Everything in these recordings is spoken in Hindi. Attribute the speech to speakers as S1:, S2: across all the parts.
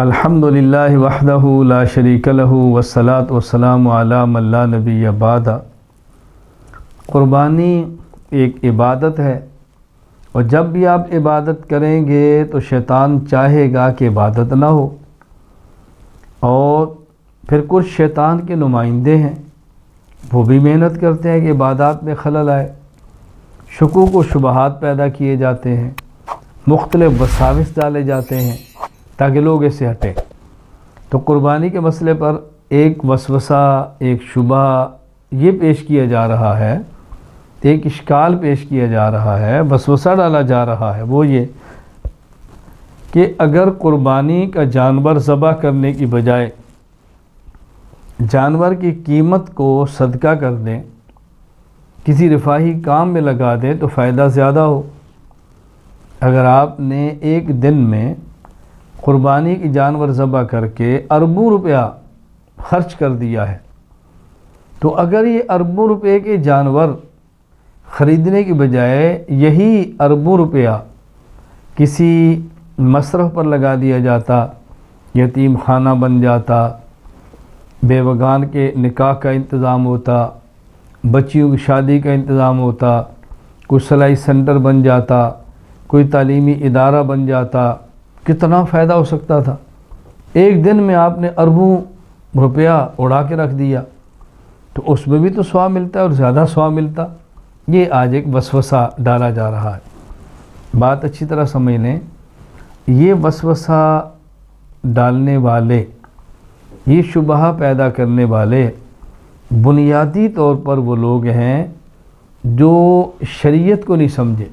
S1: अल्हम्दुलिल्लाहि वहदहु ला शरीका लहु वस्सलातु वस्सलामु अला मन ला नबिय्य बअदा। क़ुरबानी एक इबादत है और जब भी आप इबादत करेंगे तो शैतान चाहेगा कि इबादत ना हो, और फिर कुछ शैतान के नुमाइंदे हैं वो भी मेहनत करते हैं कि इबादत में खलल आए, शुकूक व शुबहात पैदा किए जाते हैं, मुख्तलिफ़ वसाविस डाले जाते हैं ताकि लोग इससे हटें। तो कुर्बानी के मसले पर एक वसवसा, एक शुबा ये पेश किया जा रहा है, एक इश्काल पेश किया जा रहा है, वसवसा डाला जा रहा है। वो ये कि अगर कुर्बानी का जानवर ज़बह करने की बजाय जानवर की कीमत को सदका कर दें, किसी रिफाही काम में लगा दें तो फ़ायदा ज़्यादा हो। अगर आपने एक दिन में कुर्बानी की जानवर ज़बह करके अरबों रुपया खर्च कर दिया है, तो अगर ये अरबों रुपये के जानवर ख़रीदने की बजाय यही अरबों रुपया किसी मसरफ़ पर लगा दिया जाता, यतीम खाना बन जाता, बेवगान के निकाह का इंतज़ाम होता, बच्चियों की शादी का इंतज़ाम होता, कोई सिलाई सेंटर बन जाता, कोई तालीमी इदारा बन जाता, कितना फ़ायदा हो सकता था। एक दिन में आपने अरबों रुपया उड़ा के रख दिया, तो उसमें भी तो सवाब मिलता है और ज़्यादा सवाब मिलता। ये आज एक वसवसा डाला जा रहा है। बात अच्छी तरह समझ लें, ये वसवसा डालने वाले, ये शुबहा पैदा करने वाले बुनियादी तौर पर वो लोग हैं जो शरीयत को नहीं समझे,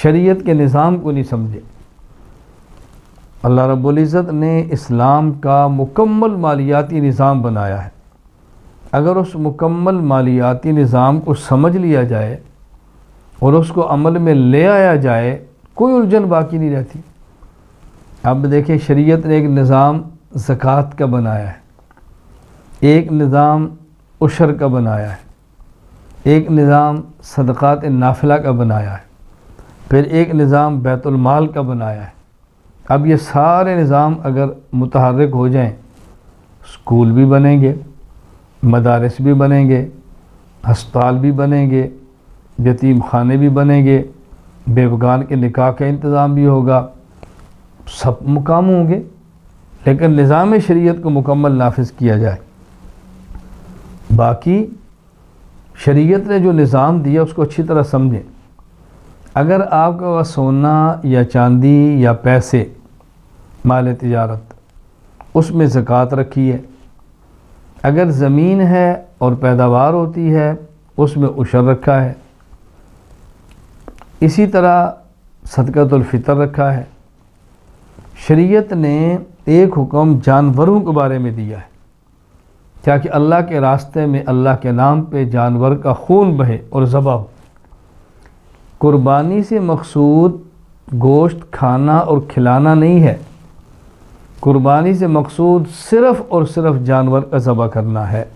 S1: शरीयत के निज़ाम को नहीं समझे। अल्लाह रब्बुल इज़्ज़त ने इस्लाम का मुकम्मल मालियाती निज़ाम बनाया है। अगर उस मुकम्मल मालियाती निज़ाम को समझ लिया जाए और उसको अमल में ले आया जाए, कोई उलझन बाकी नहीं रहती। अब देखिए, शरीयत ने एक निज़ाम ज़कात का बनाया है, एक निज़ाम उशर का बनाया है, एक निज़ाम सदक़ात नाफिला का बनाया है, फिर एक निज़ाम बैतुल माल का बनाया है। अब ये सारे निज़ाम अगर मुतहर्रिक हो जाएं, स्कूल भी बनेंगे, मदारिस भी बनेंगे, हस्पताल भी बनेंगे, यतीम खाने भी बनेंगे, बेवगान के निकाह का इंतज़ाम भी होगा, सब मुकाम होंगे, लेकिन निज़ाम शरीयत को मुकम्मल नाफिज किया जाए। बाकी शरीयत ने जो निज़ाम दिया उसको अच्छी तरह समझें। अगर आपका वह सोना या चांदी या पैसे, माल तिजारत, उसमें ज़कात रखी है। अगर ज़मीन है और पैदावार होती है, उसमें उशर रखा है। इसी तरह सदक़तुल फ़ितर रखा है। शरीयत ने एक हुक्म जानवरों के बारे में दिया है, क्या कि अल्लाह के रास्ते में अल्लाह के नाम पे जानवर का खून बहे और ज़बह हो। कुर्बानी से मकसूद गोश्त खाना और खिलाना नहीं है, कुर्बानी से मकसूद सिर्फ़ और सिर्फ जानवर का ज़बह करना है।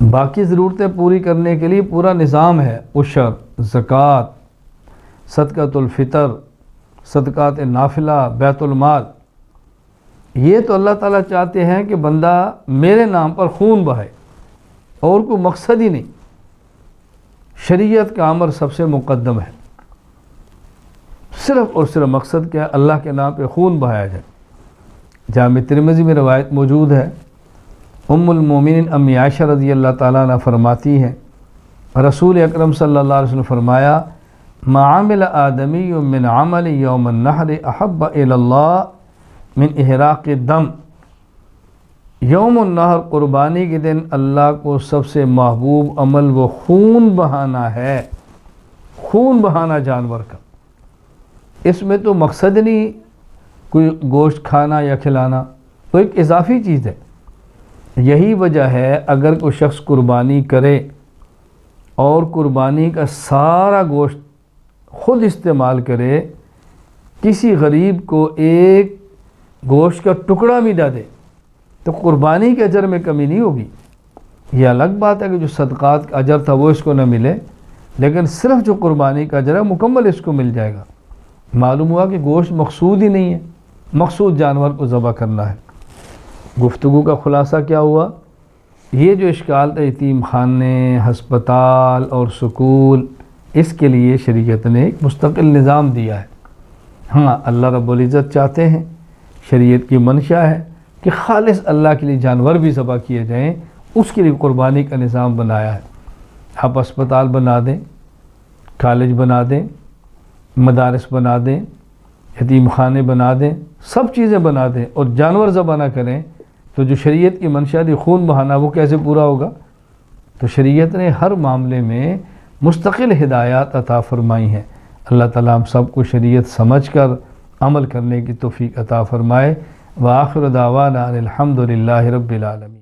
S1: बाकी ज़रूरतें पूरी करने के लिए पूरा निज़ाम है, उशर, ज़कात, सदक़तुल फ़ितर, सदक़ात नाफिला, बैतुल माल। ये तो अल्लाह ताला चाहते हैं कि बंदा मेरे नाम पर खून बहाए, और कोई मकसद ही नहीं। शरीयत का अमर सबसे मुक़द्दम है, सिर्फ़ और सिर्फ मकसद क्या है, अल्लाह के नाम पे खून बहाया जाए। जामे तिरमिज़ी में रवायत मौजूद है, उम्मुल मोमिनीन अम्मी आयशा रज़ियल्लाहु ताला अन्हा फरमाती हैं, रसूल अकरम सल्लल्लाहु अलैहि वसल्लम फरमाया, मा अमिल आदमिय्युम मिन अमलि यौमन नहर अहब्ब इलल्लाह मिन इहराक़ि दम। यौमुन नहर, कुर्बानी के दिन अल्लाह को सबसे महबूब अमल वो खून बहाना है, खून बहाना जानवर का। इसमें तो मकसद नहीं कोई गोश्त खाना या खिलाना, तो एक इजाफ़ी चीज़ है। यही वजह है अगर कोई शख्स कुर्बानी करे और कुर्बानी का सारा गोश्त ख़ुद इस्तेमाल करे, किसी गरीब को एक गोश्त का टुकड़ा भी ना दे, तो कुर्बानी के अजर में कमी नहीं होगी। ये अलग बात है कि जो सदक़ात का अजर था वो इसको न मिले, लेकिन सिर्फ जो कुर्बानी का अजर है मुकम्मल इसको मिल जाएगा। मालूम हुआ कि गोश्त मकसूद ही नहीं है, मखसूस जानवर को ज़बह करना है। गुफ्तगू का ख़ुलासा क्या हुआ? ये जो इश्काल था यतीम खाने, हस्पताल और स्कूल, इसके लिए शरीयत ने एक मुस्तकिल निज़ाम दिया है। हाँ, अल्लाह रब्बुल इज़्ज़त चाहते हैं, शरीयत की मंशा है कि खालिस अल्लाह के लिए जानवर भी ज़बह किए जाएँ, उसके लिए कुर्बानी का निज़ाम बनाया है। आप अस्पताल बना दें, कॉलेज बना दें, मदारस बना दें, यतीम खाने बना दें, सब चीज़ें बना दें और जानवर ज़बह ना करें तो जो शरीयत की मंशा थी खून बहाना, वो कैसे पूरा होगा? तो शरीयत ने हर मामले में मुस्तकिल हिदायत अता फरमाई हैं। अल्लाह ताला हम सबको शरीयत समझ कर अमल करने की तौफीक अता फ़रमाए। व आखिर दावाना अनिल हम्दुलिल्लाहि रब्बिल आलमीन।